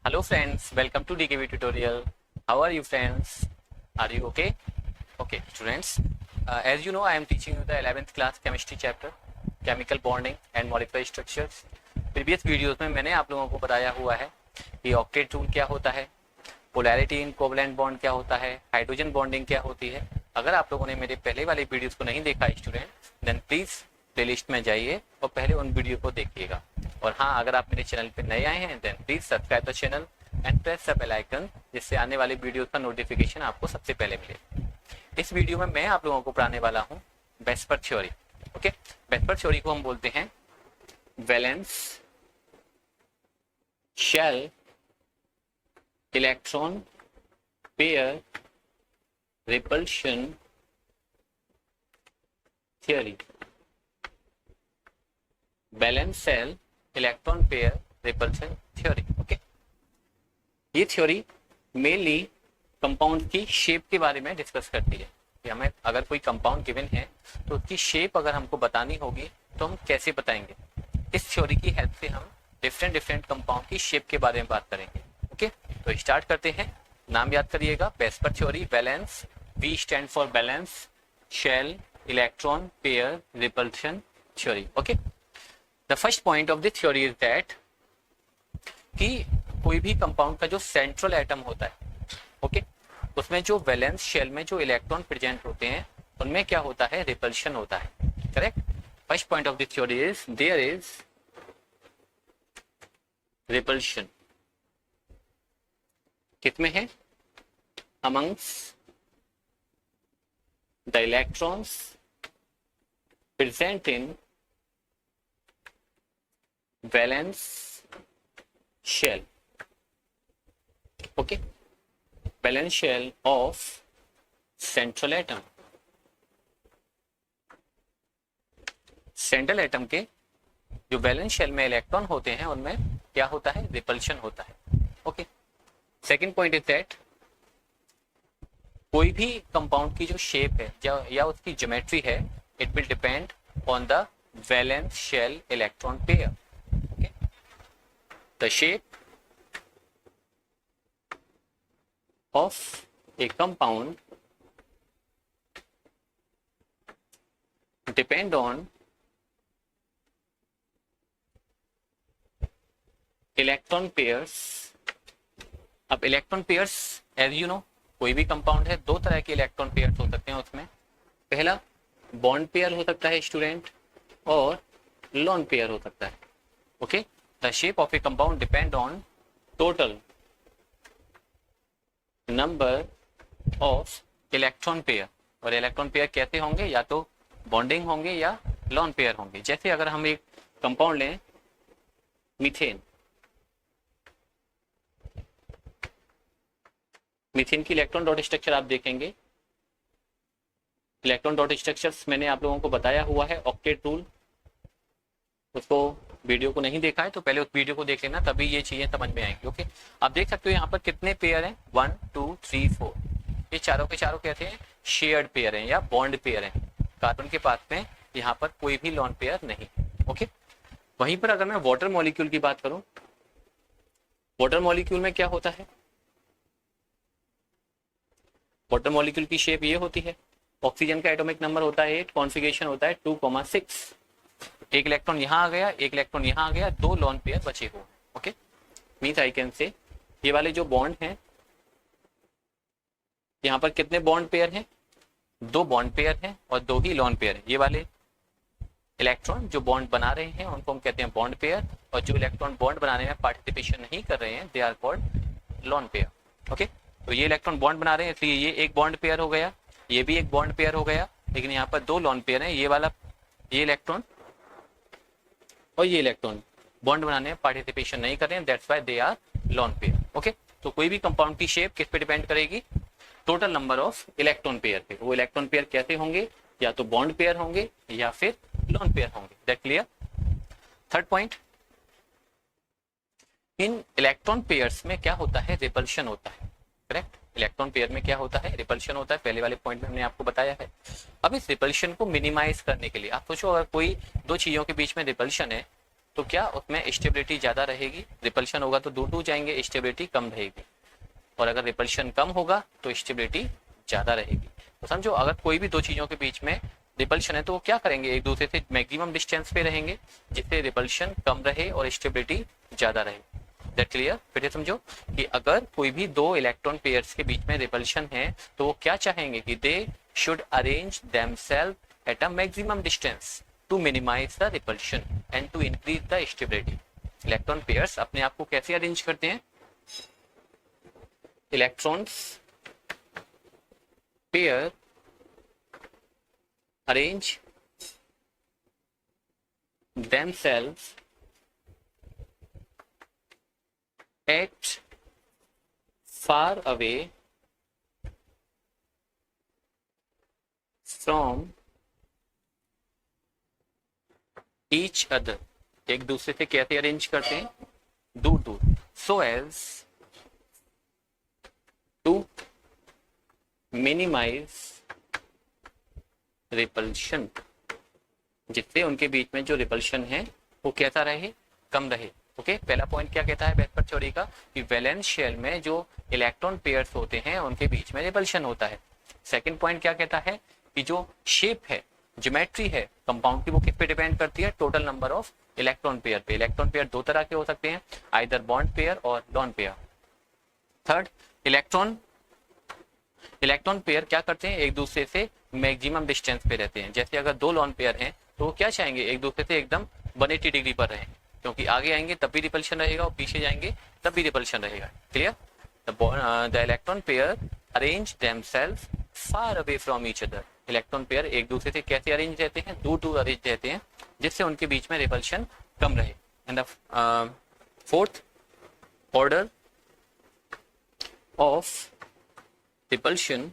Hello friends, welcome to DKV tutorial. How are you friends? Are you okay? Okay students, as you know I am teaching you the 11th class chemistry chapter, chemical bonding and molecular structures. Previous videos में मैंने आप लोगों को बताया हुआ है कि octet rule क्या होता है, पोलैरिटी इन कोवलेंट बॉन्ड क्या होता है, हाइड्रोजन बॉन्डिंग क्या होती है. अगर आप लोगों ने मेरे पहले वाले वीडियोस को नहीं देखा स्टूडेंट, देन प्लीज प्लेलिस्ट में जाइए और पहले उन वीडियो को देखिएगा. और हाँ, अगर आप मेरे चैनल पे नए आए हैं then please subscribe the channel and press the bell icon, जिससे आने वाले वीडियो का नोटिफिकेशन आपको सबसे पहले मिले. इस वीडियो में मैं आप लोगों को पढ़ाने वाला हूँ VSEPR theory. Okay, VSEPR theory को हम बोलते हैं valence shell electron pair repulsion theory. Balance shell electron pair repulsion theory. Okay, ये थ्योरी मेनली कंपाउंड की शेप के बारे में डिस्कस करती है कि हमें अगर कोई कंपाउंड गिवन है तो उसकी शेप अगर हमको बतानी होगी तो हम कैसे बताएंगे. इस थ्योरी की हेल्प से हम डिफरेंट कंपाउंड की शेप के बारे में बात करेंगे. ओके, तो स्टार्ट करते हैं. नाम याद करिएगा, VSEPR theory, balance, V stand for balance, shell electron pair repulsion theory. Okay, the first point of the theory is that कि कोई भी कंपाउंड का जो सेंट्रल एटम होता है, ओके, उसमें जो वैलेंस शेल में जो इलेक्ट्रॉन प्रेजेंट होते हैं उनमें क्या होता है, रिपल्शन होता है. Correct. First point of the theory is there is repulsion. कितने है? Amongst the electrons present in valence shell. Okay, valence shell of central atom. Central atom के जो वैलेंस शेल में इलेक्ट्रॉन होते हैं उनमें क्या होता है, रिपल्शन होता है. Okay, second point is that कोई भी कंपाउंड की जो शेप है या उसकी ज्योमेट्री है, it will depend on the valence shell electron pair. Okay, the shape of a compound depend on electron pairs. अब electron pairs as you know, कोई भी कंपाउंड है दो तरह के इलेक्ट्रॉन पेयर्स हो सकते हैं उसमें. पहला बॉन्ड पेयर हो सकता है स्टूडेंट और लोन पेयर हो सकता है. Okay, the shape of A compound depend on total number of electron pair. और इलेक्ट्रॉन पेयर कैसे होंगे, या तो बॉन्डिंग होंगे या लोन पेयर होंगे. जैसे अगर हम एक कंपाउंड लें मीथेन, मीथेन की इलेक्ट्रॉन डॉट स्ट्रक्चर आप देखेंगे. इलेक्ट्रॉन डॉट स्ट्रक्चर्स मैंने आप लोगों को बताया हुआ है, ऑक्टेट रूल. उसको वीडियो को नहीं देखा है तो पहले उस वीडियो को देख लेना, तभी ये चीजें समझ में आएंगी. ओके, आप देख सकते हो यहाँ पर कितने पेयर हैं, 1 2 3 4. ये चारों के चारों कहते हैं शेयर्ड पेयर हैं या बॉन्ड पेयर हैं. कार्बन के पास में यहाँ पर कोई भी लोन पेयर नहीं. ओके, वहीं पर अगर मैं वाटर मॉलिक्यूल की बात करूं, वाटर मॉलिक्यूल में क्या होता है, वाटर मॉलिक्यूल की शेप ये होती है. ऑक्सीजन का एटॉमिक नंबर होता है 8, कॉन्फिगरेशन होता है 2,6. एक इलेक्ट्रॉन यहाँ आ गया, एक इलेक्ट्रॉन यहाँ आ गया, दो लोन पेयर बचे हुए. Okay, means I can say ये वाले जो बॉन्ड हैं, यहाँ पर कितने बॉन्ड पेयर हैं, दो बॉन्ड पेयर हैं और दो ही लोन पेयर हैं. ये वाले इलेक्ट्रॉन जो बॉन्ड बना रहे हैं उनको हम कहते हैं बॉन्ड पेयर, और जो इलेक्ट्रॉन बॉन्ड बनाने में पार्टिसिपेशन नहीं कर रहे हैं they are called lone pair. Okay, तो ये इलेक्ट्रॉन बॉन्ड बना रहे हैं इसलिए ये एक बॉन्ड पेयर हो गया, ये भी एक बॉन्ड पेयर हो गया, लेकिन यहाँ पर दो लोन पेयर हैं. ये वाला, ये इलेक्ट्रॉन और ये इलेक्ट्रॉन बॉन्ड बनाने में पार्टिसिपेशन नहीं कर रहे हैं, that's why they are lone pair. Okay, तो कोई भी कंपाउंड की शेप किस पे डिपेंड करेगी, total number of electron pair पे. वो इलेक्ट्रॉन पेयर कैसे होंगे, या तो बॉन्ड पेयर होंगे या फिर लोन पेयर होंगे. That clear. Third point, in electron pairs में क्या होता है, रिपल्शन होता है. करेक्ट, इलेक्ट्रॉन पेयर में क्या होता है, रिपल्शन होता है. पहले वाले पॉइंट में हमने आपको बताया है. अब इस रिपल्शन को मिनिमाइज करने के लिए आप सोचो, अगर कोई दो चीजों के बीच में रिपल्शन है तो क्या उसमें स्टेबिलिटी ज्यादा रहेगी, रिपल्शन होगा तो दूर दूर जाएंगे, स्टेबिलिटी कम रहेगी। और अगर रिपल्शन कम होगा तो स्टेबिलिटी ज्यादा रहेगी। तो समझो अगर कोई भी दो चीजों के बीच में रिपल्शन है तो वो क्या करेंगे, एक दूसरे से मैक्सिमम डिस्टेंस पे रहेंगे, जिससे रिपल्शन कम रहे और स्टेबिलिटी ज्यादा रहे। That clear? फिर समझो कि अगर कोई भी दो इलेक्ट्रॉन पेयर्स के बीच में रिपल्शन है तो वो क्या चाहेंगे कि they should arrange themselves at a maximum distance to minimize the repulsion and to increase the stability. Electron pairs अपने आप को कैसे अरेंज करते हैं? Electrons pair arrange themselves at far away from each other। एक दूसरे से कैसे अरेंज करते हैं? दूर दूर। so as to minimize repulsion, जिससे उनके बीच में जो रिपल्शन है वो कैसा रहे? कम रहे। ओके, पहला पॉइंट क्या कहता है वेस्पर थ्योरी का कि वैलेंस शेल में जो इलेक्ट्रॉन पेयर्स होते हैं उनके बीच में रिपल्शन होता है। सेकंड पॉइंट क्या कहता है कि जो शेप है, ज्योमेट्री है कंपाउंड की, वो किस पे डिपेंड करती है? Total number of electron pair पे। इलेक्ट्रॉन पेयर दो तरह के हो सकते हैं, आइदर बॉन्ड पेयर और lone pair. Third, electron pair क्या करते हैं? एक दूसरे से मैक्सिमम डिस्टेंस पे रहते हैं। जैसे अगर दो लॉन पेयर हैं तो वो क्या चाहेंगे? एक दूसरे से एकदम 180 डिग्री पर रहें, क्योंकि आगे आएंगे तब भी रिपल्शन रहेगा और पीछे जाएंगे तब भी रिपल्शन रहेगा। Clear? The electron pair arrange themselves far away from each other. Electron pair एक दूसरे से कैसे अरेंज रहते हैं? दूर दूर अरेंज रहते हैं, जिससे उनके बीच में रिपल्शन कम रहे। And the fourth order of repulsion,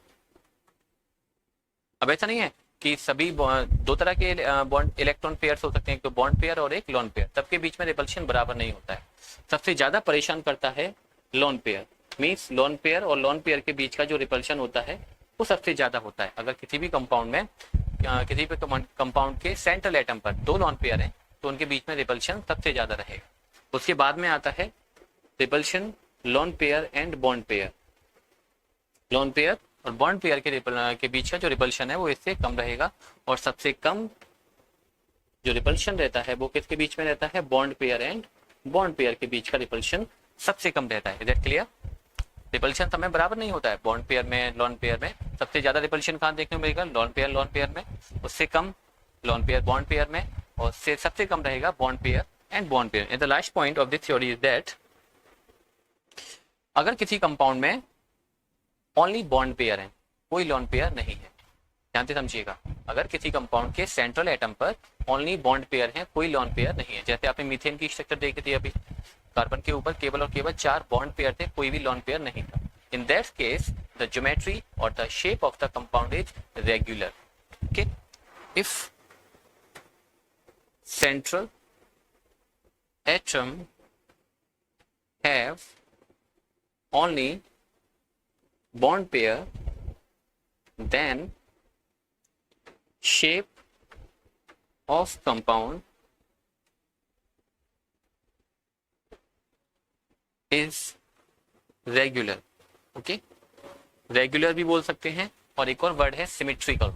अब ऐसा नहीं है कि सभी दो तरह के बॉन्ड इलेक्ट्रॉन पेयर्स हो सकते हैं, एक तो बॉन्ड पेयर और एक लॉन पेयर, सबके बीच में रिपल्शन बराबर नहीं होता है। सबसे ज्यादा परेशान करता है lone pair, means lone pair और लॉन पेयर के बीच का जो रिपल्शन होता है वो सबसे ज्यादा होता है। अगर किसी भी कंपाउंड में किसी भी कंपाउंड के सेंट्रल एटम पर दो लॉन पेयर हैं तो उनके बीच में रिपल्शन सबसे ज्यादा रहेगा। उसके बाद में आता है repulsion lone pair and bond pair. Lone pair और बॉन्ड पेयर के बीच का जो रिपल्शन है वो इससे कम रहेगा, और सबसे कम जो रिपल्शन रहता है वो किसके बीच में रहता है? Bond pair and bond pair के बीच का रिपल्शन सबसे कम रहता है। Is that clear? रिपल्शन समय बराबर नहीं होता है बॉन्ड पेयर में, लॉन पेयर में। सबसे ज्यादा रिपल्शन कहाँ देखने को मिलेगा? लॉन पेयर में, उससे कम लॉन पेयर बॉन्ड पेयर में, और सबसे कम रहेगा bond pair and bond pair. And the last point of this theory is that अगर किसी कंपाउंड में ओनली बॉन्ड पेयर है, कोई लॉन पेयर नहीं है, ध्यान से समझिएगा, अगर किसी कंपाउंड के सेंट्रल एटम पर ओनली बॉन्ड पेयर है, कोई लॉन पेयर नहीं है, जैसे आपने मीथेन की स्ट्रक्चर देखी थी अभी, कार्बन के ऊपर केवल और केवल 4 बॉन्ड पेयर थे, कोई भी लॉन पेयर नहीं था। In that case the geometry और the shape of the compound is regular. Okay, if central atom have only bond pair, then shape of compound is regular। Okay, regular भी बोल सकते हैं, और एक और वर्ड है सिमेट्रिकल।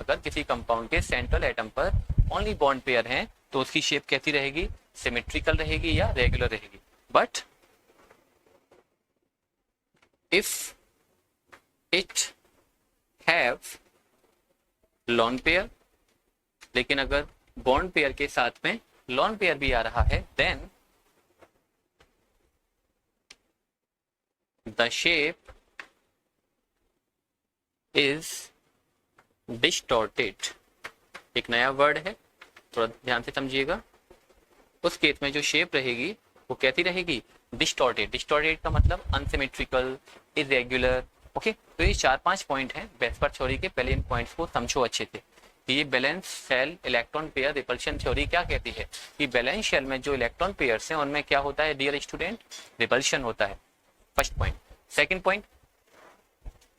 अगर किसी कंपाउंड के सेंट्रल एटम पर ओनली बॉन्ड पेयर हैं तो उसकी शेप कैसी रहेगी? सिमेट्रिकल रहेगी या रेगुलर रहेगी। But if it have lone pair, लेकिन अगर बॉन्ड पेयर के साथ में लॉन पेयर भी आ रहा है, then the shape is distorted. एक नया वर्ड है, थोड़ा ध्यान से समझिएगा। उस केस में जो शेप रहेगी वो कैसी रहेगी? डिस्टॉर्टेड। डिस्टॉर्टेड का मतलब अनसिमेट्रिकल, इरेगुलर। ओके, तो ये 4-5 पॉइंट हैं वेस्पर थ्योरी के। पहले इन पॉइंट्स को समझो अच्छे से। ये balance shell electron pair repulsion theory क्या कहती है कि बैलेंस शेल में जो इलेक्ट्रॉन पेयर्स हैं उनमें क्या होता है डियर स्टूडेंट? रिपल्शन होता है। First point. Second point,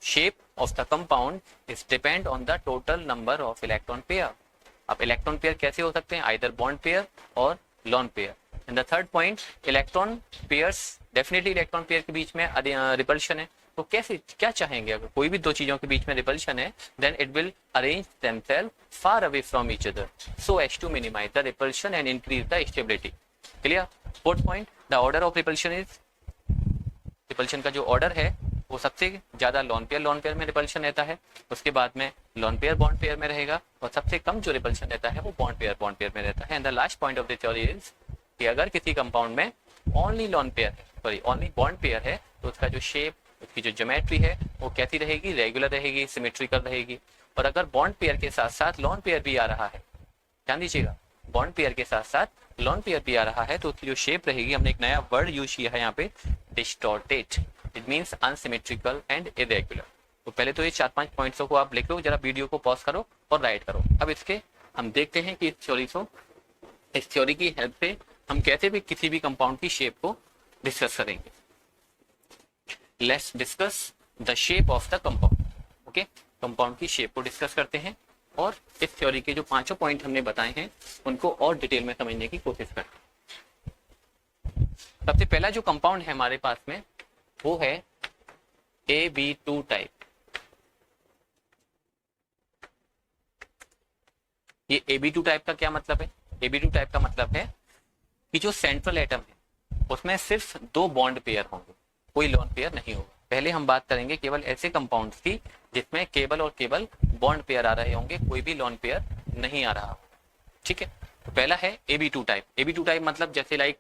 shape of the compound is depend on the total number of electron pair. अब इलेक्ट्रॉन पेयर कैसे हो सकते हैं? आइदर बॉन्ड पेयर और lone pair. And the third point, electron pairs, definitely electron pair के बीच में repulsion है, तो कैसे क्या चाहेंगे, अगर कोई भी दो चीजों के बीच में रिपल्शन है, then it will arrange themselves far away from each other so as to minimize the repulsion and increase the stability. Clear? Fourth point, the order of repulsion is, repulsion का जो ऑर्डर है वो सबसे ज्यादा lone pair में repulsion रहता है, उसके बाद में लोन पेयर बॉन्ड पेयर में रहेगा, और सबसे कम जो रिपल्शन रहता है वो बॉन्ड पेयर में रहता है. And the last point of the theory is कि अगर किसी कंपाउंड में ओनली लोन पेयर है, सॉरी ओनली बॉन्ड पेयर है, तो उसका जो शेप, उसकी जो ज्योमेट्री है वो कैसी रहेगी, रेगुलर रहेगी, सिमेट्रिकल रहेगी. और अगर बॉन्ड पेयर के साथ साथ लोन पेयर भी आ रहा है, ध्यान दीजिएगा, बॉन्ड पेयर के साथ साथ लोन पेयर भी आ रहा है, तो उसकी जो शेप रहेगी, हमने एक नया वर्ड यूज किया है यहाँ पे, distorted. It means unsymmetrical and irregular. तो पहले तो ये 4-5 पॉइंट्सों को आप लिख लो, जरा वीडियो को पॉज करो और राइट करो. अब इसके हम देखते हैं कि इस थ्योरी की हेल्प से हम कैसे भी किसी भी कंपाउंड की शेप को डिस्कस करेंगे. Let's discuss the shape of the compound. Okay, compound की शेप को डिस्कस करते हैं और इस थ्योरी के जो 5 पॉइंट हमने बताए हैं उनको और डिटेल में समझने की कोशिश करते हैं. सबसे पहला जो कंपाउंड है हमारे पास में वो है AB2 टाइप. ये AB2 टाइप का क्या मतलब है? AB2 टाइप का मतलब है कि जो सेंट्रल एटम है उसमें सिर्फ 2 बॉन्ड पेयर होंगे, कोई लोन पेयर नहीं होगा. पहले हम बात करेंगे केवल ऐसे कंपाउंड्स की जिसमें केवल और केवल बॉन्ड पेयर आ रहे होंगे, कोई भी लोन पेयर नहीं आ रहा हो. ठीक है, तो पहला है AB2 टाइप. AB2 टाइप मतलब जैसे like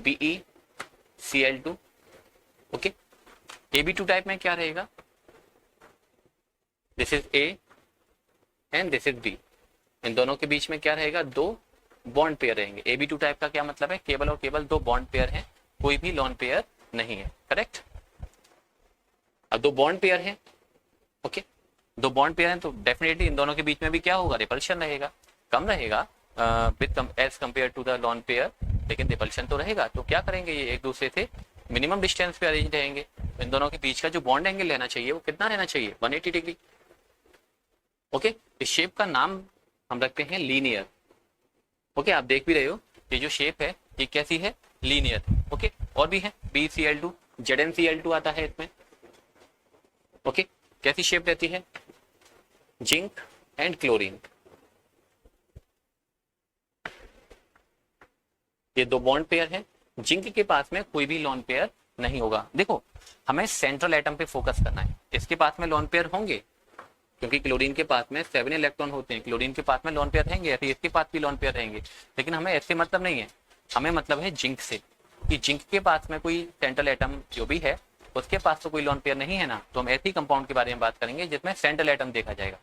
BeCl2. Okay, AB2 type में क्या रहेगा, this is A and this is B. इन दोनों के बीच में क्या रहेगा, 2 बॉन्ड पेयर रहेंगे. AB2 टाइप का क्या मतलब है, केवल और केवल 2 बॉन्ड पेयर हैं, कोई भी लोन पेयर नहीं है. करेक्ट. अब 2 बॉन्ड पेयर हैं. ओके, 2 बॉन्ड पेयर हैं तो डेफिनेटली इन दोनों के बीच में भी क्या होगा, रिपल्शन रहेगा, कम रहेगा as compare to the lone pair, लेकिन रिपल्शन तो रहेगा. तो क्या करेंगे, ये एक दूसरे से मिनिमम डिस्टेंस पे अरेंज रहेंगे. इन दोनों के बीच का जो बॉन्ड एंगल लेना चाहिए वो कितना रहना चाहिए, 180 डिग्री. ओके, इस शेप का नाम हम रखते हैं लीनियर. ओके, आप देख भी रहे हो ये जो शेप है ये कैसी है, लीनियर. ओके, और भी है BeCl2, ZnCl2 आता है इसमें. ओके, कैसी शेप रहती है, जिंक एंड क्लोरीन. ये 2 बॉन्ड पेयर है. जिंक के पास में कोई भी लोन पेयर नहीं होगा. देखो, हमें सेंट्रल एटम पे फोकस करना है. इसके पास में लोन पेयर होंगे क्योंकि क्लोरीन के पास में 7 इलेक्ट्रॉन होते हैं, क्लोरीन के पास में लोन पेयर रहेंगे, फिर इसके पास भी लोन पेयर रहेंगे. लेकिन हमें ऐसे मतलब नहीं है, हमें मतलब है जिंक से, कि जिंक के पास में कोई सेंट्रल एटम जो भी है उसके पास तो कोई लोन पेयर नहीं है ना. तो हम ऐसे ही कंपाउंड के बारे में बात करेंगे जिसमें सेंट्रल एटम देखा जाएगा.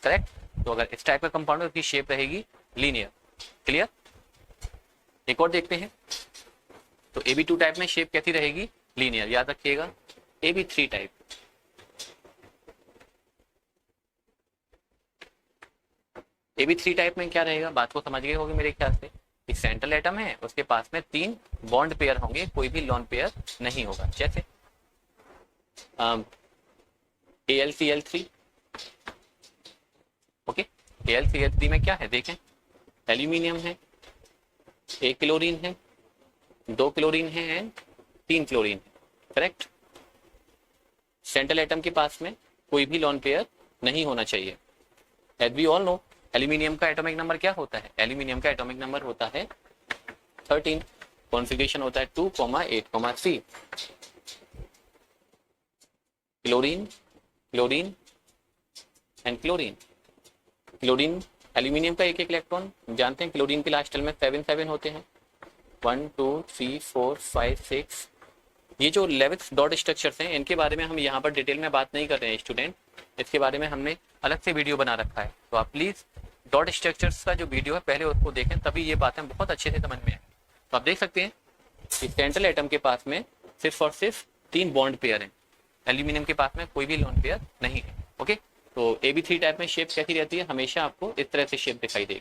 करेक्ट. तो अगर इस टाइप का कंपाउंड है उसकी शेप रहेगी लीनियर. क्लियर. एक और देखते हैं. तो AB2 टाइप में शेप कैसी रहेगी, लीनियर. याद रखिएगा. AB3 टाइप, AB3 टाइप में क्या रहेगा, बात को समझ गए होंगे मेरे ख्याल से. एक सेंट्रल एटम है, उसके पास में 3 बॉन्ड पेयर होंगे, कोई भी लोन पेयर नहीं होगा. जैसे AlCl3. ओके, AlCl3 में क्या है, देखें, एल्यूमिनियम है, 1 क्लोरीन है, 2 क्लोरीन है एंड 3 क्लोरीन है. करेक्ट. सेंट्रल एटम के पास में कोई भी लोन पेयर नहीं होना चाहिए. As we all know, aluminium का एटॉमिक नंबर क्या होता है, एल्यूमिनियम का एटॉमिक नंबर होता है 13. कॉन्फ़िगरेशन होता है 2,8,3. Chlorine, chlorine and chlorine. Chlorine, aluminium का एक इलेक्ट्रॉन जानते हैं, क्लोरीन के लास्ट में 7 होते हैं. 1 2 3 4 5 6. ये जो 11 डॉट स्ट्रक्चर्स हैं इनके बारे में हम यहाँ पर डिटेल में बात नहीं कर रहे हैं स्टूडेंट. इसके बारे में हमने अलग से वीडियो बना रखा है, तो आप प्लीज डॉट स्ट्रक्चर्स का जो वीडियो है पहले उसको देखें, तभी ये बातें बहुत अच्छे से समझ में आए. तो आप देख सकते हैं कि सेंट्रल एटम के पास में सिर्फ और सिर्फ 3 बॉन्ड पेयर हैं. एल्यूमिनियम के पास में कोई भी लोन पेयर नहीं है. ओके, तो AB3 टाइप में शेप कैसी रहती है, हमेशा आपको इस तरह से शेप दिखाई देगी.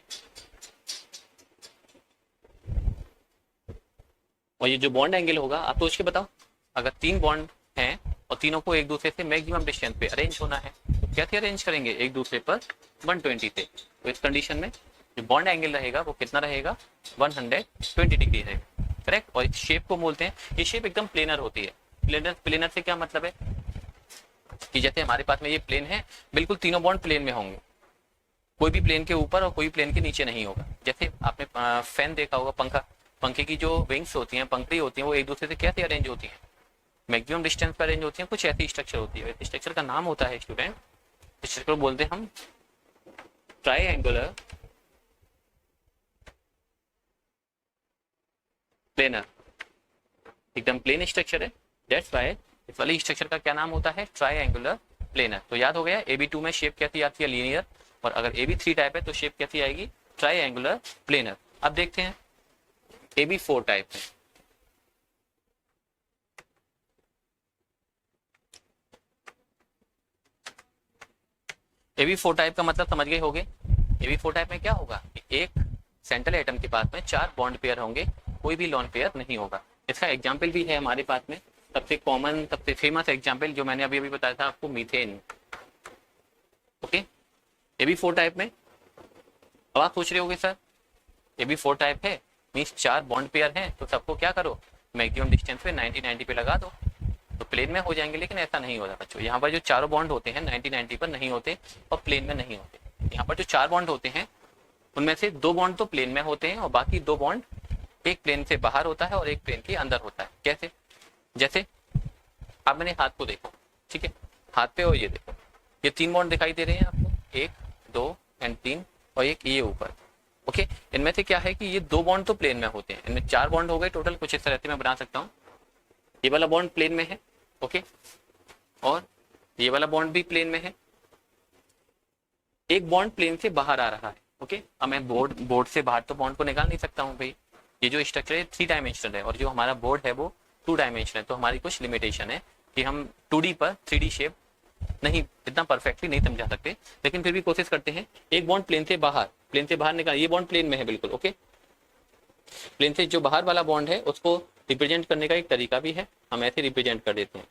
और ये जो बॉन्ड एंगल होगा, आप सोच के बताओ, अगर 3 बॉन्ड हैं और तीनों को एक दूसरे से मैक्सिमम डिस्टेंस पे अरेंज होना है, तो कैसे अरेंज करेंगे, एक दूसरे पर 120 से. तो इस कंडीशन में जो बॉन्ड एंगल रहेगा वो कितना रहेगा, 120 डिग्री रहेगा, करेक्ट। और इस शेप को बोलते हैं, ये शेप एकदम प्लेनर होती है। प्लेनर से क्या मतलब है कि जैसे हमारे पास में ये प्लेन है, बिल्कुल तीनों बॉन्ड प्लेन में होंगे, कोई भी प्लेन के ऊपर और कोई प्लेन के नीचे नहीं होगा। जैसे आपने फैन देखा होगा, पंखे की जो विंग्स होती हैं, पंखड़ी होती हैं, वो एक दूसरे से कैसे अरेंज होती हैं, मैक्सिमम डिस्टेंस पर अरेंज होती हैं, कुछ ऐसी स्ट्रक्चर होती है। स्ट्रक्चर का नाम होता है स्टूडेंट, स्ट्रक्चर को बोलते हैं हम ट्राइएंगुलर प्लेनर, एकदम प्लेन स्ट्रक्चर है, दैट्स व्हाई इस वाली स्ट्रक्चर का क्या नाम होता है, ट्राइएंगुलर प्लेनर। तो याद हो गया, AB2 में शेप कैसी आती है, लीनियर, और अगर AB3 टाइप है तो शेप कैसी आएगी, ट्राइएंगुलर प्लेनर। अब देखते हैं AB4 टाइप है। AB4 टाइप का मतलब समझ गए होंगे। AB4 टाइप में क्या होगा, एक सेंट्रल एटम के पास में 4 बॉन्ड पेयर होंगे, कोई भी लॉन पेयर नहीं होगा। इसका एग्जाम्पल भी है हमारे पास में, सबसे कॉमन सबसे फेमस एग्जाम्पल जो मैंने अभी बताया था आपको, मीथेन। ओके, AB4 टाइप में। अब आप सोच रहे होगे सर AB4 टाइप है मीन्स 4 बॉन्ड पेयर हैं, तो सबको क्या करो, मैक्सिमम डिस्टेंस पे 90-90 पे लगा दो तो प्लेन में हो जाएंगे। लेकिन ऐसा नहीं होता बच्चों, यहाँ पर जो चारों बॉन्ड होते हैं 90-90 पर नहीं होते और प्लेन में नहीं होते। यहाँ पर जो 4 बॉन्ड होते हैं उनमें से 2 बॉन्ड तो प्लेन में होते हैं और बाकी 2 बॉन्ड एक प्लेन से बाहर होता है और एक प्लेन के अंदर होता है। कैसे, जैसे आप मैंने हाथ को देखो, ठीक है, हाथ पे, और ये देखो, ये 3 बॉन्ड दिखाई दे रहे हैं आपको, 1 2 एंड 3, और एक ये ऊपर। ओके, इनमें से क्या है कि ये 2 बॉन्ड तो प्लेन में होते हैं, इनमें 4 बॉन्ड हो गए टोटल, कुछ इस तरह से मैं बना सकता हूँ। ये वाला बॉन्ड प्लेन में है, ओके, और ये वाला बॉन्ड भी प्लेन में है, एक बॉन्ड प्लेन से बाहर आ रहा है। ओके, अब मैं बोर्ड से बाहर तो बॉन्ड को निकाल नहीं सकता हूँ भाई, ये जो स्ट्रक्चर है 3 डायमेंशनल है और जो हमारा बोर्ड है वो 2 डायमेंशनल है, तो हमारी कुछ लिमिटेशन है कि हम 2D पर 3D शेप नहीं इतना परफेक्टली नहीं समझा सकते, लेकिन फिर भी कोशिश करते हैं। एक बॉन्ड प्लेन से बाहर निकाल, ये बॉन्ड प्लेन में है बिल्कुल, ओके, प्लेन से जो बाहर वाला बॉन्ड है उसको रिप्रेजेंट करने का एक तरीका भी है, हम ऐसे रिप्रेजेंट कर देते हैं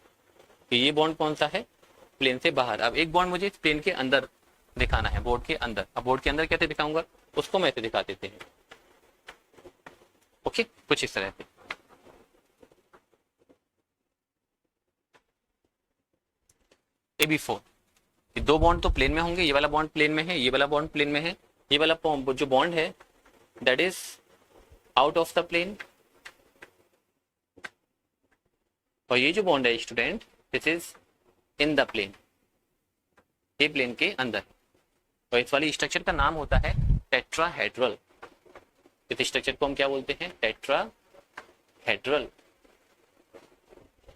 कि ये बॉन्ड कौन सा है, प्लेन से बाहर। अब एक बॉन्ड मुझे प्लेन के अंदर दिखाना है, बोर्ड के अंदर। अब बोर्ड के अंदर कैसे दिखाऊंगा, उसको मैं ऐसे दिखा देते हैं, ओके, कुछ इस तरह से। AB4, ये 2 बॉन्ड तो प्लेन में होंगे, ये वाला बॉन्ड प्लेन में है, ये वाला बॉन्ड प्लेन में है, ये वाला जो बॉन्ड है that is out of the plane, और ये जो बॉन्ड है student this is in the plane, ये प्लेन के अंदर। और इस वाली स्ट्रक्चर का नाम होता है टेट्राहेड्रल। इस स्ट्रक्चर को हम क्या बोलते हैं, टेट्राहेड्रल।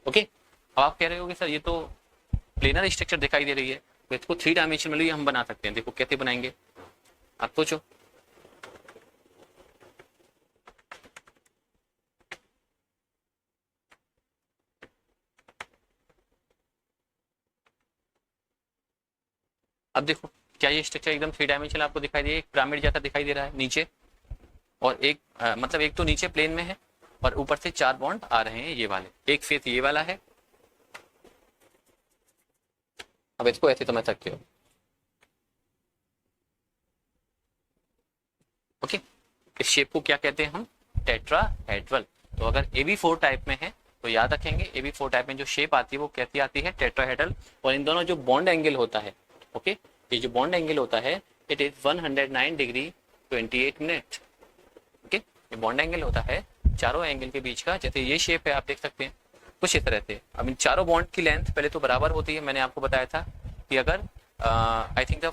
ओके, अब आप कह रहे होगे सर ये तो प्लेनर स्ट्रक्चर दिखाई दे रही है, तो इसको 3 डायमेंशन में हम बना सकते हैं। देखो कैसे बनाएंगे, आप सोचो। अब देखो, क्या ये स्ट्रक्चर एकदम 3 डायमेंशनल आपको दिखाई दे, एक पिरामिड जैसा दिखाई दे रहा है नीचे, और एक मतलब एक तो नीचे प्लेन में है और ऊपर से 4 बॉन्ड आ रहे हैं ये वाले, एक फेस ये वाला है। अब इसको ऐसे समझ सकते हो, ओके, इस शेप को क्या कहते हैं हम, टेट्राहेड्रल। तो अगर AB4 टाइप में है तो याद रखेंगे AB4 टाइप में जो शेप आती है वो कैसी आती है, टेट्राहेड्रल। और इन दोनों जो बॉन्ड एंगल होता है, ओके, ये जो बॉन्ड एंगल होता है it is 109 degree 28 minute. Okay, ये बॉन्ड एंगल होता है चारों एंगल के बीच का। जैसे ये शेप है आप देख सकते हैं कुछ इस तरह से। अब इन चारों बॉन्ड की लेंथ पहले तो बराबर होती है, मैंने आपको बताया था कि अगर I think the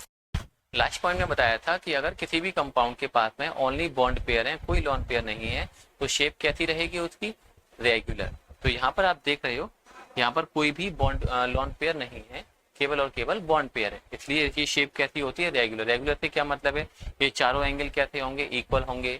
last point में बताया था कि अगर किसी भी कंपाउंड के पास में ओनली बॉन्ड पेयर है, कोई लॉन पेयर नहीं है, तो शेप कैसी रहेगी उसकी, रेगुलर। तो यहाँ पर आप देख रहे हो, यहाँ पर कोई भी बॉन्ड लॉन पेयर नहीं है, केवल और केवल बॉन्ड पेयर है, इसलिए ये शेप कैसी होती है, रेगुलर। रेगुलर से क्या मतलब है, ये चारों एंगल कैसे होंगे, इक्वल होंगे,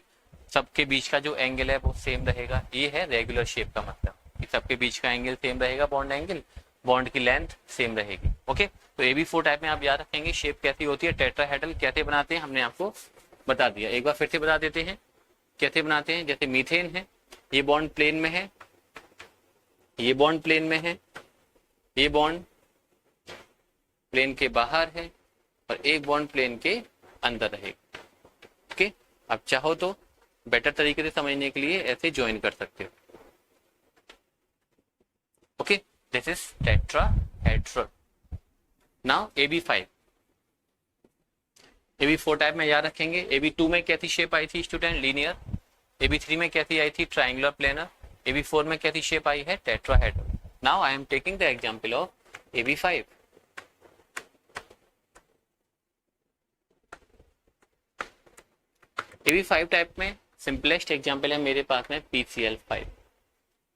सबके बीच का जो एंगल है वो सेम रहेगा, ये है रेगुलर शेप का मतलब कि सबके बीच का एंगल सेम रहेगा, बॉन्ड एंगल, बॉन्ड की लेंथ सेम रहेगी। ओके, तो AB4 टाइप में आप याद रखेंगे शेप कैसी होती है, टेट्राहेड्रल। कैसे बनाते हैं हमने आपको बता दिया, एक बार फिर से बता देते हैं कैसे बनाते हैं। जैसे मीथेन है, ये बॉन्ड प्लेन में है, ये बॉन्ड प्लेन में है, ये बॉन्ड प्लेन के बाहर है और एक बॉन्ड प्लेन के अंदर रहेगा। ओके, आप चाहो तो बेटर तरीके से समझने के लिए ऐसे ज्वाइन कर सकते हो। Okay, this is tetrahedral. Now AB5, AB4 type में याद रखेंगे। AB2 में कैसी शेप आई थी स्टूडेंट? लीनियर। AB3 में कैसी आई थी? Triangular planar. AB4 में कैसी शेप आई है? Tetrahedral. Now I am taking the example of AB5। AB5 type में सिंपलेस्ट एग्जांपल है मेरे पास में PCl5।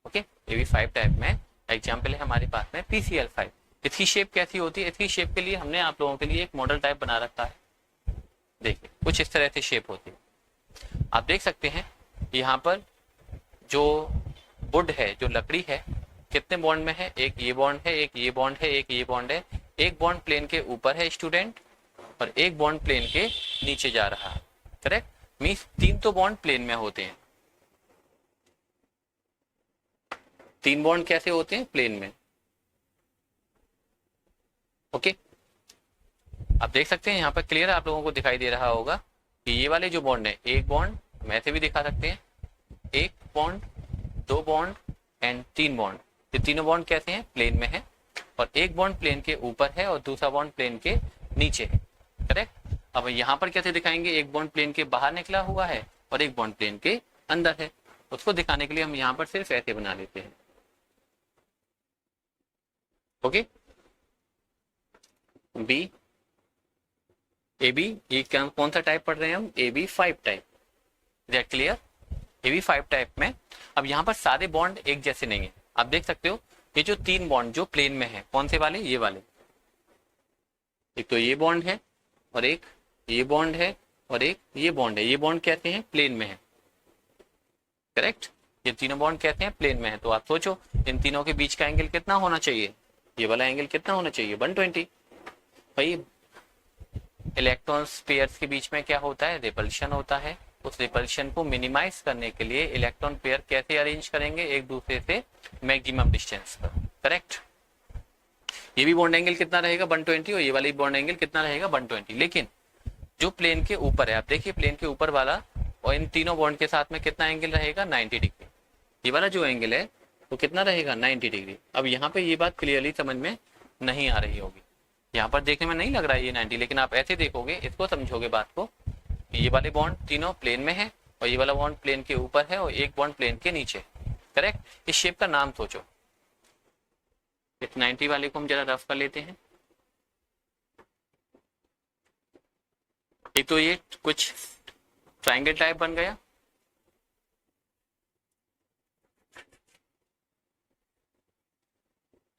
ओके, AB5 टाइप में एग्जांपल है हमारे पास में PCl5। इसकी शेप कैसी होती है? इसकी शेप के लिए हमने आप लोगों के लिए एक मॉडल टाइप बना रखा है। देखिए कुछ इस तरह से शेप होती है। आप देख सकते हैं यहाँ पर जो वुड है, जो लकड़ी है, कितने बॉन्ड में है? एक ये बॉन्ड है, एक ये बॉन्ड है, एक ये बॉन्ड है। एक बॉन्ड प्लेन के ऊपर है स्टूडेंट, और एक बॉन्ड प्लेन के नीचे जा रहा है। करेक्ट, मीन्स 3 तो बॉन्ड प्लेन में होते हैं। 3 बॉन्ड कैसे होते हैं? प्लेन में। ओके, आप देख सकते हैं यहाँ पर क्लियर आप लोगों को दिखाई दे रहा होगा कि ये वाले जो बॉन्ड है, एक बॉन्ड, हम ऐसे भी दिखा सकते हैं, एक बॉन्ड, 2 बॉन्ड एंड 3 बॉन्ड। ये तीनों बॉन्ड कैसे हैं? प्लेन में है, और एक बॉन्ड प्लेन के ऊपर है और दूसरा बॉन्ड प्लेन के नीचे है। करेक्ट। अब यहाँ पर कैसे दिखाएंगे? एक बॉन्ड प्लेन के बाहर निकला हुआ है और एक बॉन्ड प्लेन के अंदर है। उसको दिखाने के लिए हम यहाँ पर सिर्फ ऐसे बना लेते हैं। ओके, बी AB, ये कौन सा टाइप पढ़ रहे हैं हम? AB5 type. That clear? AB5 type में अब यहाँ पर सारे बॉन्ड एक जैसे नहीं है। आप देख सकते हो ये जो 3 बॉन्ड जो प्लेन में है, कौन से वाले? ये वाले। एक तो ये बॉन्ड है, और एक ये बॉन्ड है, और एक ये बॉन्ड है। ये बॉन्ड कहते हैं प्लेन में है। करेक्ट, ये तीनों बॉन्ड कहते हैं प्लेन में है। तो आप सोचो इन तीनों के बीच का एंगल कितना होना चाहिए? ये वाला एंगल कितना होना चाहिए? 120। भाई इलेक्ट्रॉन्स पेयर्स के बीच में क्या होता है? रिपल्शन होता है। उस रिपल्शन को मिनिमाइज करने के लिए इलेक्ट्रॉन पेयर कैसे अरेंज करेंगे? एक दूसरे से मैक्सिमम डिस्टेंस पर। करेक्ट, ये भी बॉन्ड एंगल कितना रहेगा? 120, और ये वाली बॉन्ड एंगल कितना रहेगा? 120। लेकिन जो प्लेन के ऊपर है, आप देखिए प्लेन के ऊपर वाला और इन तीनों बॉन्ड के साथ में कितना एंगल रहेगा? 90 डिग्री। ये वाला जो एंगल है वो कितना रहेगा? 90 डिग्री। अब यहाँ पे ये बात क्लियरली समझ में नहीं आ रही होगी। यहाँ पर देखने में नहीं लग रहा है ये 90, लेकिन आप ऐसे देखोगे, इसको समझोगे बात को, ये वाले बॉन्ड तीनों प्लेन में है और ये वाला बॉन्ड प्लेन के ऊपर है और एक बॉन्ड प्लेन के नीचे। करेक्ट, इस शेप का नाम सोचो। इस 90 वाले को हम जरा रफ कर लेते हैं। एक तो ये कुछ ट्रायंगल टाइप बन गया,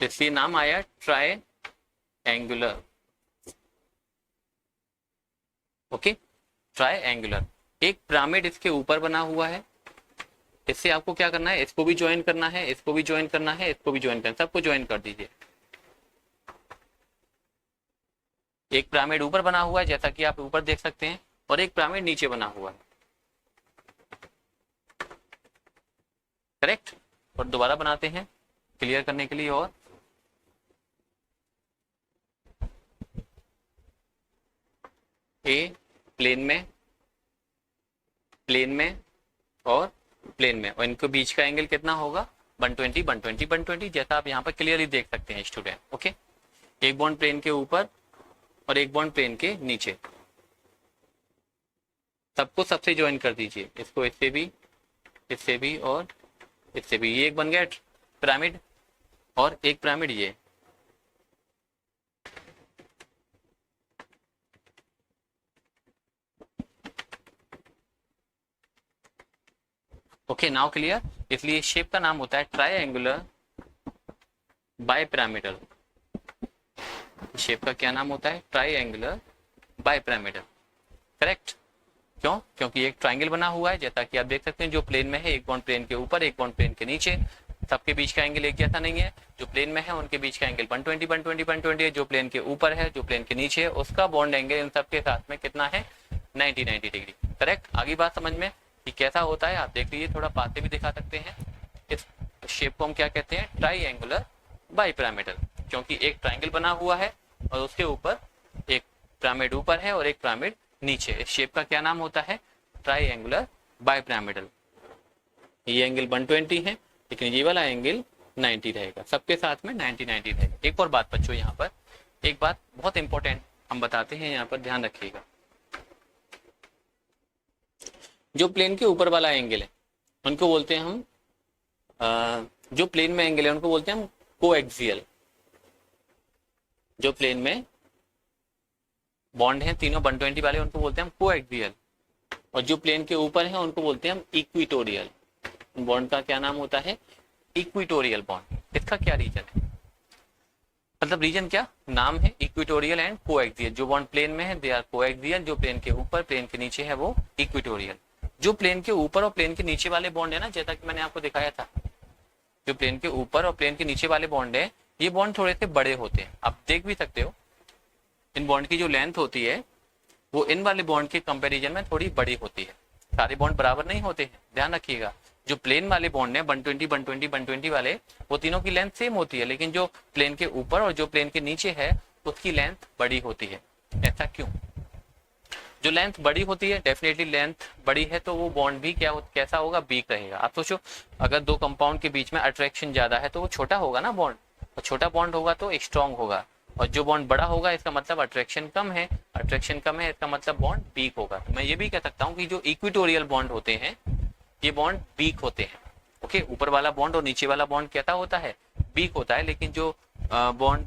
इसलिए नाम आया ट्रायंगुलर। Okay, triangular. एक पिरामिड इसके ऊपर बना हुआ है। इससे आपको क्या करना है? इसको भी ज्वाइन करना है, इसको भी ज्वाइन करना है, इसको भी ज्वाइन करना है, सबको ज्वाइन कर दीजिए। एक पिरामिड ऊपर बना हुआ है जैसा कि आप ऊपर देख सकते हैं, और एक पिरामिड नीचे बना हुआ है। करेक्ट, और दोबारा बनाते हैं क्लियर करने के लिए। और ए प्लेन में, प्लेन में और प्लेन में, और इनको बीच का एंगल कितना होगा? 120, 120, 120, जैसा आप यहाँ पर क्लियरली देख सकते हैं स्टूडेंट। ओके, एक बॉन्ड प्लेन के ऊपर और एक बॉन्ड प्लेन के नीचे, सबको सबसे ज्वाइन कर दीजिए। इसको इससे भी, इससे भी और इससे भी। ये एक बन गया पिरामिड, और एक पिरामिड ये। Okay, now clear. इसलिए शेप का नाम होता है ट्रायंगुलर बाइपिरामिडल। शेप का क्या नाम होता है? Triangular bipyramidal. करेक्ट, क्यों? क्योंकि एक ट्रायंगल बना हुआ है जैसा कि आप देख सकते हैं, जो प्लेन में है, एक बॉन्ड प्लेन के ऊपर, एक बॉन्ड प्लेन के नीचे। सबके बीच का एंगल एक जैसा नहीं है। जो प्लेन में है उनके बीच का एंगल 120, 120, 120 है। जो प्लेन के ऊपर है, जो प्लेन के नीचे है, उसका बॉन्ड एंगल इन सबके साथ में कितना है? 90 डिग्री। करेक्ट, आगे बात समझ में कि कैसा होता है आप देख लीजिए। थोड़ा पास से भी दिखा सकते हैं। इस शेप को हम क्या कहते हैं? ट्रायंगुलर बाइपिरामिडल, क्योंकि एक ट्रायंगल बना हुआ है और उसके ऊपर एक पिरामिड ऊपर है और एक पिरामिड नीचे। इस शेप का क्या नाम होता है? Triangular bipyramidal. ये एंगल 120 है लेकिन ये वाला एंगल 90 रहेगा, सबके साथ में 90 रहेगा। एक और बात बच्चों, यहाँ पर एक बात बहुत इंपॉर्टेंट हम बताते हैं, यहाँ पर ध्यान रखिएगा। जो प्लेन के ऊपर वाला एंगल है उनको बोलते हैं हम जो प्लेन में एंगल है उनको बोलते हैं हम कोएक्सियल। जो प्लेन में बॉन्ड हैं तीनों 120 वाले उनको बोलते हैं हम कोएक्सियल, और जो प्लेन के ऊपर है उनको बोलते हैं हम इक्विटोरियल। बॉन्ड का क्या नाम होता है? Equatorial bond. इसका क्या रीजन है? मतलब रीजन क्या, नाम है इक्विटोरियल एंड कोएक्सियल। जो बॉन्ड प्लेन में है दे आर कोएक्सियल, जो प्लेन के ऊपर प्लेन के नीचे है वो इक्विटोरियल। जो प्लेन के ऊपर और प्लेन के नीचे वाले बॉन्ड है ना, जैसा कि मैंने आपको दिखाया था, जो प्लेन के ऊपर और प्लेन के नीचे वाले बॉन्ड है ये बॉन्ड थोड़े से बड़े होते हैं। आप देख भी सकते हो इन बॉन्ड की जो लेंथ होती है वो इन वाले बॉन्ड के कंपैरिजन में थोड़ी बड़ी होती है। सारे बॉन्ड बराबर नहीं होते हैं, ध्यान रखिएगा। जो प्लेन वाले बॉन्ड है 120 वाले, वो तीनों की लेंथ सेम होती है, लेकिन जो प्लेन के ऊपर और जो प्लेन के नीचे है उसकी लेंथ बड़ी होती है। ऐसा क्यों? जो लेंथ बड़ी होती है, डेफिनेटली लेंथ बड़ी है तो वो बॉन्ड भी कैसा होगा? वीक रहेगा। आप सोचो अगर दो कंपाउंड के बीच में अट्रैक्शन ज्यादा है तो वो छोटा होगा ना बॉन्ड, और छोटा बॉन्ड होगा तो स्ट्रांग होगा, और जो बॉन्ड बड़ा होगा इसका मतलब अट्रैक्शन कम है, अट्रैक्शन कम है इसका मतलब बॉन्ड वीक होगा। तो मैं ये भी कह सकता हूँ कि जो इक्विटोरियल बॉन्ड होते हैं ये बॉन्ड वीक होते हैं। ओके, ऊपर वाला बॉन्ड और नीचे वाला बॉन्ड कैसा होता है? वीक होता है, लेकिन जो बॉन्ड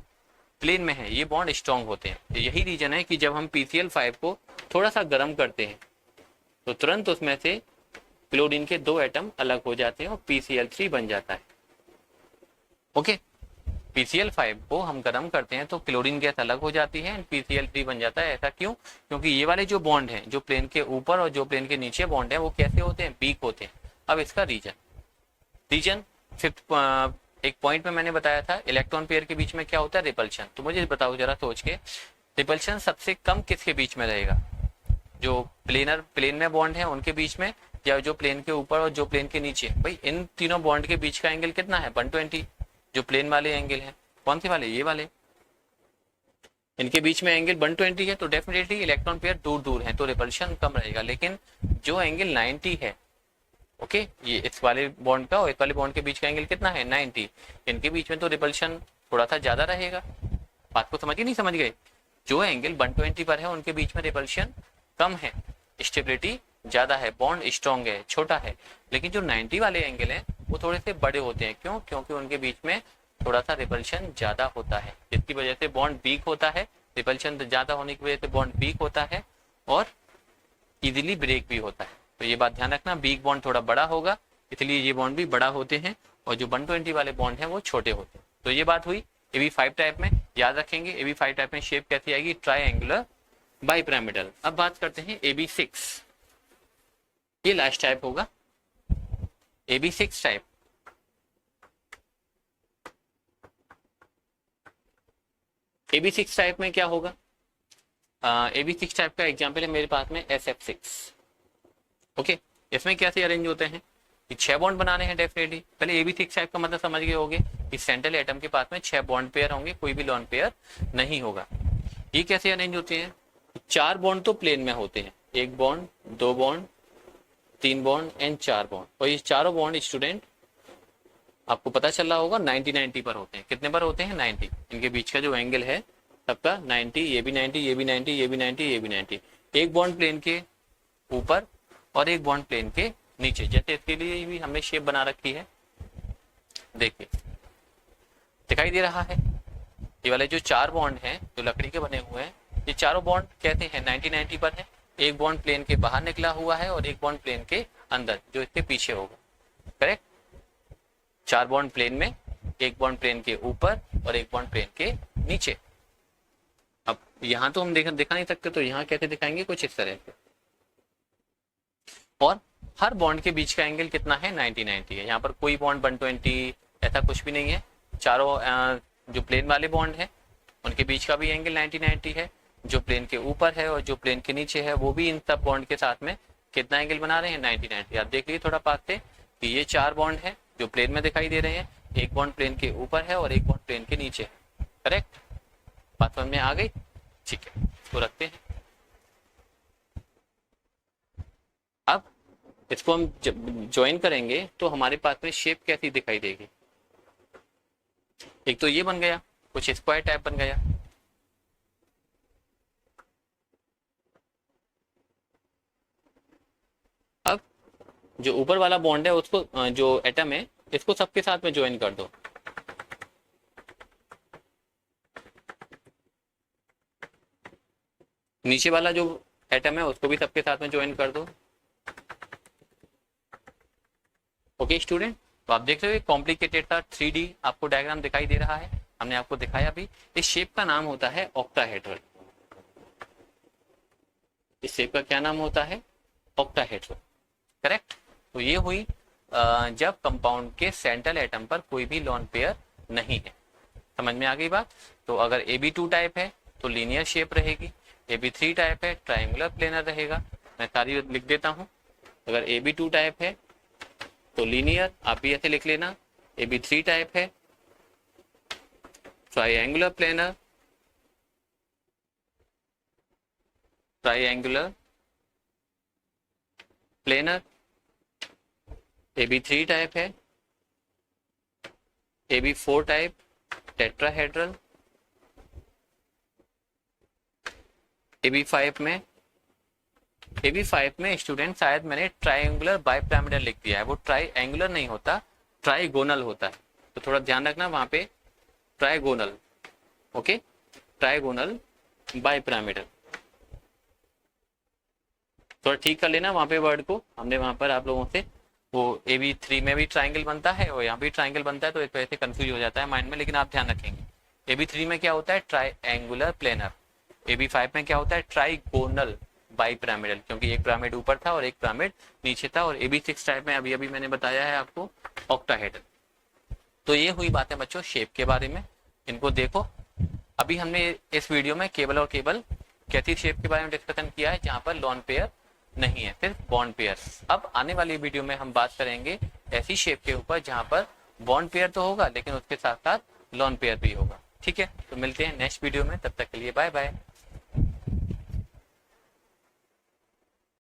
प्लेन में है ये बॉन्ड स्ट्रांग होते हैं। तो यही रीजन है कि जब हम PCl5 को थोड़ा सा गर्म करते हैं तो तुरंत उसमें से क्लोरीन के 2 एटम अलग हो जाते हैं और PCl3 बन जाता है। ओके, PCl5 को हम गर्म करते हैं तो क्लोरीन गैस अलग हो जाती है, PCl3 बन जाता है। ऐसा क्यों? क्योंकि ये वाले जो बॉन्ड हैं, जो प्लेन के ऊपर और जो प्लेन के नीचे बॉन्ड है वो कैसे होते हैं? वीक होते हैं। अब इसका रीजन फिफ्थ एक पॉइंट में मैंने बताया था, इलेक्ट्रॉन पेयर के बीच में क्या होता है? रिपल्शन। तो मुझे बताओ जरा सोच के, रिपल्शन सबसे कम किसके बीच में रहेगा? जो प्लेन में बॉन्ड है उनके बीच में, या जो प्लेन के ऊपर और जो प्लेन के नीचे? भाई इन तीनों बॉन्ड के बीच का एंगल कितना है? 120। जो प्लेन वाले एंगल है कौन से वाले? ये वाले। इनके बीच में एंगल 120 है तो डेफिनेटली इलेक्ट्रॉन पेयर दूर दूर है तो रिपल्शन कम रहेगा। लेकिन जो एंगल 90 है, ओके, ये इस वाले बॉन्ड का और इस वाले बॉन्ड के बीच का एंगल कितना है? 90। इनके बीच में तो रिपल्शन थोड़ा सा ज्यादा रहेगा। बात को समझ गए? नहीं समझ गए? जो एंगल 120 पर है उनके बीच में रिपल्शन कम है, स्टेबिलिटी ज्यादा है, बॉन्ड स्ट्रॉन्ग है, छोटा है। लेकिन जो 90 वाले एंगल हैं वो थोड़े से बड़े होते हैं। क्यों? क्योंकि उनके बीच में थोड़ा सा रिपल्शन ज्यादा होता है, जिसकी वजह से बॉन्ड वीक होता है। रिपल्शन ज्यादा होने की वजह से बॉन्ड वीक होता है और इजीली ब्रेक भी होता है। तो ये बात ध्यान रखना, वीक बॉन्ड थोड़ा बड़ा होगा इसलिए ये बॉन्ड भी बड़ा होते हैं, और जो 120 वाले बॉन्ड हैं वो छोटे होते हैं। तो ये बात हुई AB5 टाइप में। याद रखेंगे AB5 टाइप में शेप कैसी आएगी? Triangular bipyramidal. अब बात करते हैं AB6, ये लास्ट टाइप होगा, AB6 टाइप। AB6 टाइप में क्या होगा? AB6 टाइप का एग्जाम्पल है मेरे पास में SF6। ओके, इसमें कैसे अरेंज होते हैं? 6 बॉन्ड बनाने हैं डेफिनेटली। पहले AB6 टाइप का मतलब समझ गए होंगे कि सेंट्रल एटम के पास में 6 बॉन्ड पेयर होंगे, कोई भी लॉन पेयर नहीं होगा। ये कैसे अरेंज होते हैं? 4 बॉन्ड तो प्लेन में होते हैं, 1 bond, 2 bond, 3 bond and 4 bond. और ये चारों बॉन्ड स्टूडेंट आपको पता चल रहा होगा 90 पर होते हैं। कितने पर होते हैं? 90। इनके बीच का जो एंगल है सबका 90, ये भी 90, ये भी 90, ये भी 90, ये भी 90। एक बॉन्ड प्लेन के ऊपर और एक बॉन्ड प्लेन के नीचे। जैसे इसके लिए भी हमने शेप बना रखी है, देखिए दिखाई दे रहा है। ये वाले जो 4 बॉन्ड हैं जो लकड़ी के बने हुए हैं, ये चारों बॉन्ड कहते हैं 90 पर है। एक बॉन्ड प्लेन के बाहर निकला हुआ है और एक बॉन्ड प्लेन के अंदर जो इसके पीछे होगा। करेक्ट? 4 बॉन्ड प्लेन में, एक बॉन्ड प्लेन के ऊपर और एक बॉन्ड प्लेन के नीचे। अब यहां तो हम दिखा नहीं सकते, तो यहाँ कैसे दिखाएंगे? कुछ इस तरह से। और हर बॉन्ड के बीच का एंगल कितना है? 90 है। यहाँ पर कोई बॉन्ड 120 ऐसा कुछ भी नहीं है। चारों जो प्लेन वाले बॉन्ड है उनके बीच का भी एंगल 90 है। जो प्लेन के ऊपर है और जो प्लेन के नीचे है वो भी इन सब बॉन्ड के साथ में कितना एंगल बना रहे हैं? 90। आप देख लीजिए थोड़ा पास से कि ये 4 बॉन्ड है जो प्लेन में दिखाई दे रहे हैं, एक बॉन्ड प्लेन के ऊपर है और एक बॉन्ड प्लेन के नीचे है। करेक्ट? बात समझ में आ गई? ठीक है, इसको रखते हैं। इसको हम ज्वाइन करेंगे तो हमारे पास में शेप कैसी दिखाई देगी, एक तो ये बन गया, कुछ स्क्वायर टाइप बन गया। अब जो ऊपर वाला बॉन्ड है उसको, जो एटम है, इसको सबके साथ में ज्वाइन कर दो। नीचे वाला जो एटम है उसको भी सबके साथ में ज्वाइन कर दो। ओके स्टूडेंट, तो आप देख रहे हो कॉम्प्लिकेटेड था, 3D आपको डायग्राम दिखाई दे रहा है, हमने आपको दिखाया भी। इस शेप का नाम होता है ऑक्टाहेड्रल। इस शेप का क्या नाम होता है? Octahedral, correct. तो ये हुई जब कंपाउंड के सेंट्रल एटम पर कोई भी लोन पेयर नहीं है। समझ में आ गई बात? तो अगर AB2 टाइप है तो लीनियर शेप रहेगी, AB3 टाइप है ट्राइंगुलर प्लेनर रहेगा। मैं सारी लिख देता हूं। अगर AB2 टाइप है तो लीनियर, आप भी ऐसे लिख लेना। AB3 टाइप है triangular planar, triangular planar. AB3 type है, AB4 टाइप टेट्राहेड्रल, AB5 में स्टूडेंट शायद मैंने ट्राइंगुलर बाइपिरामिडल लिख दिया है, वो ट्राइंगुलर नहीं होता, ट्राइगोनल होता है, तो थोड़ा ध्यान रखना वहां पे, ट्राइगोनल। ओके, ट्राइगोनल बाइपिरामिडल, थोड़ा ठीक कर लेना वहां पे वर्ड को। हमने वहां पर आप लोगों से, वो AB3 में भी ट्राइंगल बनता है और यहाँ भी ट्राइंगल बनता है, तो इस वजह से कंफ्यूज हो जाता है माइंड में, लेकिन आप ध्यान रखेंगे। AB3 में क्या होता है? Triangular planar. AB5 में क्या होता है? ट्राइगोनल बाइपिरामिडल, क्योंकि एक पिरामिड ऊपर था और एक पिरामिड नीचे था। और AB6 टाइप में अभी मैंने बताया है आपको ऑक्टाहेड्रल। तो ये हुई बातें बच्चों शेप के बारे में, इनको देखो। अभी हमने इस वीडियो में केवल और केवल कैसी शेप के बारे में डिस्कशन किया है जहां पर लोन पेयर नहीं है, सिर्फ बॉन्ड पेयर। अब आने वाली वीडियो में हम बात करेंगे ऐसी शेप के ऊपर जहां पर बॉन्ड पेयर तो होगा लेकिन उसके साथ साथ लोन पेयर भी होगा। ठीक है, तो मिलते हैं नेक्स्ट वीडियो में, तब तक के लिए बाय बाय।